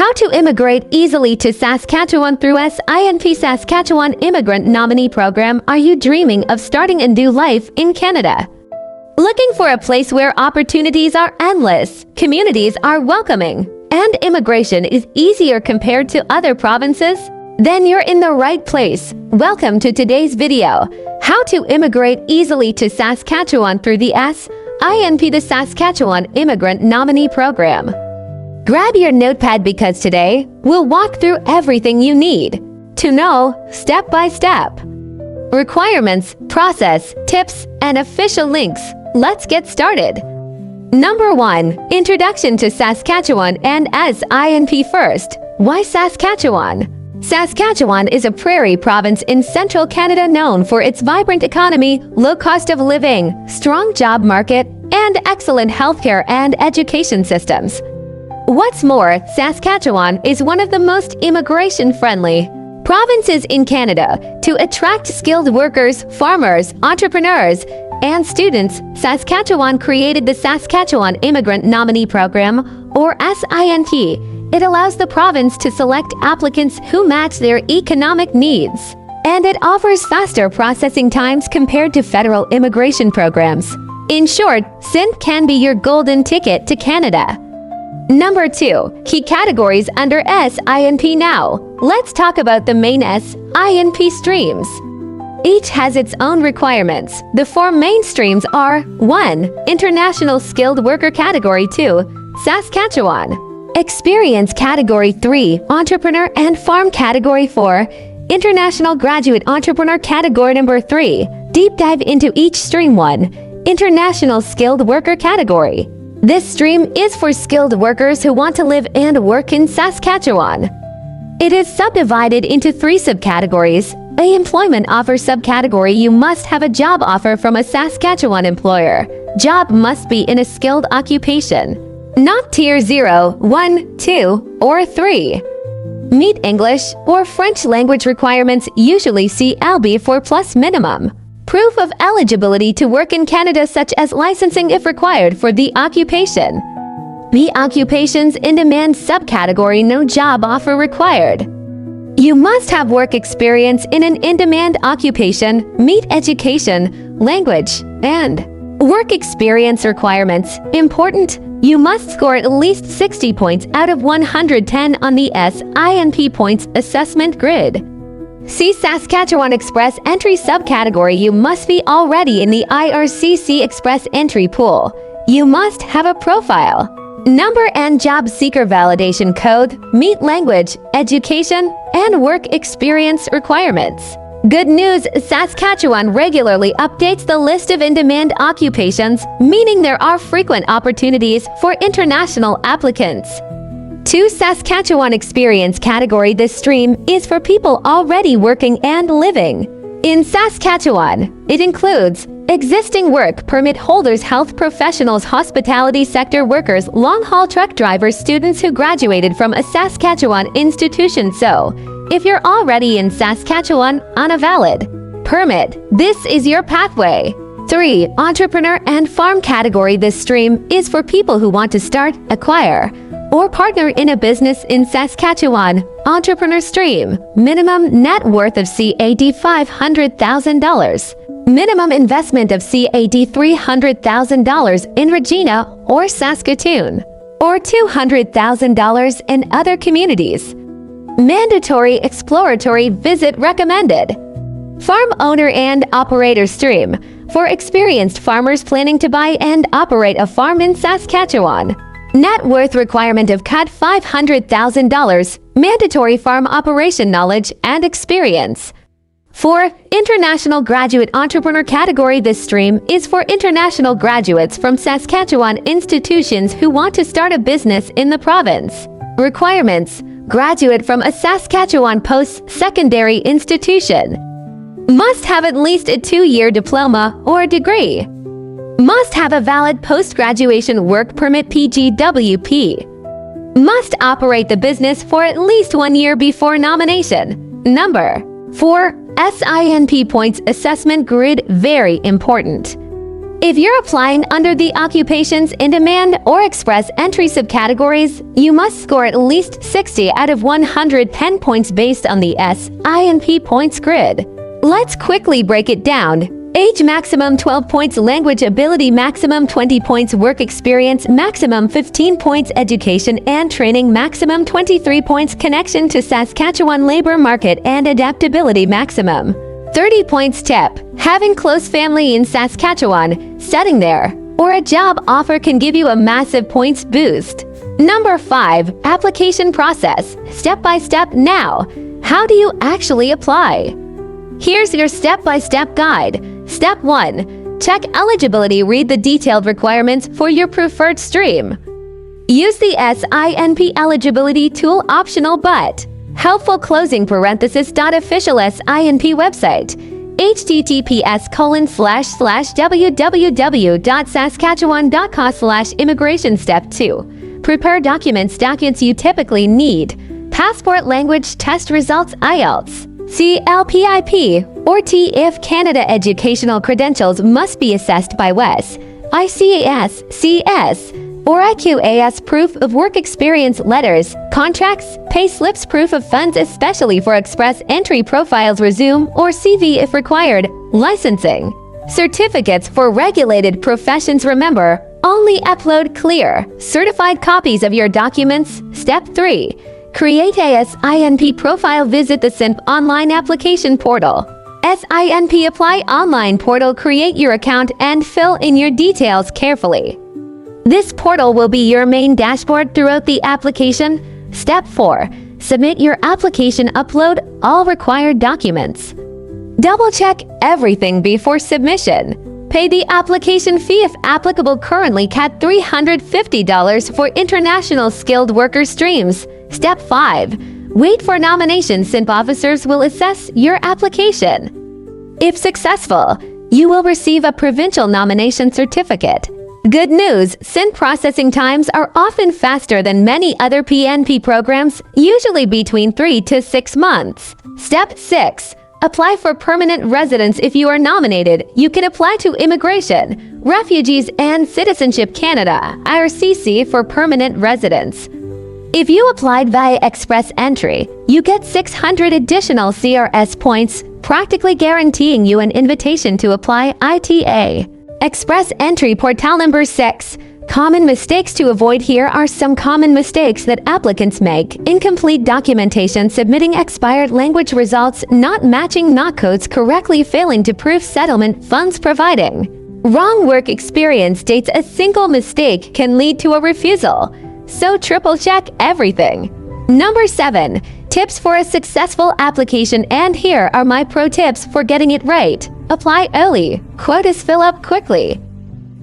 How to immigrate easily to Saskatchewan through SINP Saskatchewan Immigrant Nominee Program. Are you dreaming of starting a new life in Canada? Looking for a place where opportunities are endless, communities are welcoming, and immigration is easier compared to other provinces? Then you're in the right place. Welcome to today's video. How to immigrate easily to Saskatchewan through the SINP, the Saskatchewan Immigrant Nominee Program. Grab your notepad because today, we'll walk through everything you need to know step by step. Requirements, process, tips, and official links. Let's get started. Number 1. Introduction to Saskatchewan and SINP first. Why Saskatchewan? Saskatchewan is a prairie province in central Canada known for its vibrant economy, low cost of living, strong job market, and excellent healthcare and education systems. What's more, Saskatchewan is one of the most immigration-friendly provinces in Canada. To attract skilled workers, farmers, entrepreneurs, and students, Saskatchewan created the Saskatchewan Immigrant Nominee Program, or SINP. It allows the province to select applicants who match their economic needs, and it offers faster processing times compared to federal immigration programs. In short, SINP can be your golden ticket to Canada. Number 2. Key categories under SINP now. Let's talk about the main SINP streams. Each has its own requirements. The 4 main streams are 1. International Skilled Worker Category 2, Saskatchewan. Experience Category 3, Entrepreneur and Farm Category 4, International Graduate Entrepreneur Category Number 3. Deep dive into each stream. 1. International Skilled Worker Category. This stream is for skilled workers who want to live and work in Saskatchewan. It is subdivided into 3 subcategories. A employment offer subcategory. You must have a job offer from a Saskatchewan employer. Job must be in a skilled occupation, not Tier 0, 1, 2, or 3. Meet English or French language requirements, usually CLB4+ minimum. Proof of eligibility to work in Canada, such as licensing if required for the occupation. The occupations in demand subcategory. No job offer required. You must have work experience in an in-demand occupation. Meet education, language, and work experience requirements. Important. You must score at least 60 points out of 110 on the SINP points assessment grid. See Saskatchewan Express Entry subcategory. You must be already in the IRCC Express Entry pool. You must have a profile number and job seeker validation code. Meet language, education, and work experience requirements. Good news, Saskatchewan regularly updates the list of in-demand occupations, meaning there are frequent opportunities for international applicants. 2. Saskatchewan Experience Category. This stream is for people already working and living in Saskatchewan. It includes existing work permit holders, health professionals, hospitality sector workers, long-haul truck drivers, students who graduated from a Saskatchewan institution. So, if you're already in Saskatchewan on a valid permit, this is your pathway. 3. Entrepreneur and Farm Category. This stream is for people who want to start, acquire, or partner in a business in Saskatchewan. Entrepreneur stream. Minimum net worth of CAD $500,000. Minimum investment of CAD $300,000 in Regina or Saskatoon, or $200,000 in other communities. Mandatory exploratory visit recommended. Farm owner and operator stream. For experienced farmers planning to buy and operate a farm in Saskatchewan. Net worth requirement of CAD $500,000. Mandatory farm operation knowledge and experience. 4. International Graduate Entrepreneur Category. This stream is for international graduates from Saskatchewan institutions who want to start a business in the province. Requirements. Graduate from a Saskatchewan post-secondary institution. Must have at least a 2-year diploma or degree. Must have a valid post-graduation work permit PGWP. Must operate the business for at least 1 year before nomination. Number 4. SINP points assessment grid. Very important. If you're applying under the occupations in demand or express entry subcategories, you must score at least 60 out of 110 points based on the SINP points grid. Let's quickly break it down. Age maximum 12 points, language ability maximum 20 points, work experience maximum 15 points, education and training maximum 23 points, connection to Saskatchewan labor market and adaptability maximum 30 points. Tip: having close family in Saskatchewan, studying there, or a job offer can give you a massive points boost. Number 5. Application process. Step by step now. How do you actually apply? Here's your step-by-step guide. Step 1. Check eligibility. Read the detailed requirements for your preferred stream. Use the SINP eligibility tool optional but helpful closing parenthesis. Official SINP website https://www.saskatchewan.ca/immigration. Step 2. Prepare documents you typically need. Passport, language test results, IELTS, CLPIP, or T if Canada. Educational credentials must be assessed by WES, ICAS, CS, or IQAS. Proof of work experience, letters, contracts, pay slips, proof of funds especially for express entry profiles, resume or CV if required, licensing, certificates for regulated professions. Remember, only upload clear, certified copies of your documents. Step 3. Create a SINP profile. Visit the SINP online application portal. SINP Apply online portal. Create your account and fill in your details carefully. This portal will be your main dashboard throughout the application. Step 4. Submit your application. Upload all required documents. Double-check everything before submission. Pay the application fee if applicable. Currently CAD $350 for international skilled worker streams. Step 5. Wait for nomination. SINP officers will assess your application. If successful, you will receive a provincial nomination certificate. Good news, SINP processing times are often faster than many other PNP programs, usually between 3 to 6 months. Step 6. Apply for permanent residence. If you are nominated, you can apply to Immigration, Refugees and Citizenship Canada, IRCC, for permanent residence. If you applied via express entry, you get 600 additional CRS points, practically guaranteeing you an invitation to apply ITA. Express entry portal. Number 6. Common mistakes to avoid. Here are some common mistakes that applicants make. Incomplete documentation, submitting expired language results, not matching NOC codes correctly, failing to prove settlement funds, providing wrong work experience dates. A single mistake can lead to a refusal, so triple check everything. Number 7. Tips for a successful application, and here are my pro tips for getting it right. Apply early. Quotas fill up quickly.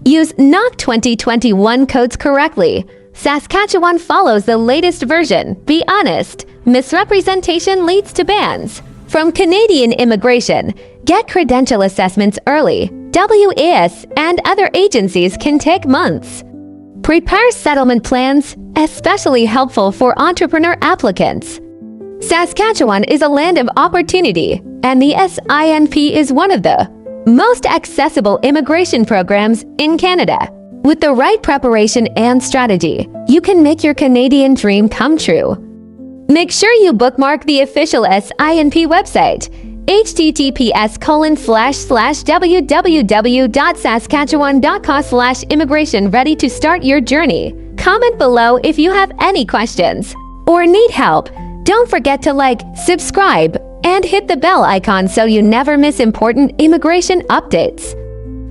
Use NOC 2021 codes correctly. Saskatchewan follows the latest version. Be honest. Misrepresentation leads to bans. From Canadian Immigration, get credential assessments early. WAS and other agencies can take months. Prepare settlement plans, especially helpful for entrepreneur applicants. Saskatchewan is a land of opportunity, and the SINP is one of the most accessible immigration programs in Canada. With the right preparation and strategy, you can make your Canadian dream come true. Make sure you bookmark the official SINP website, https://www.saskatchewan.ca/immigration. Ready to start your journey? Comment below if you have any questions or need help. Don't forget to like, subscribe, and hit the bell icon so you never miss important immigration updates.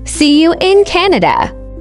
See you in Canada!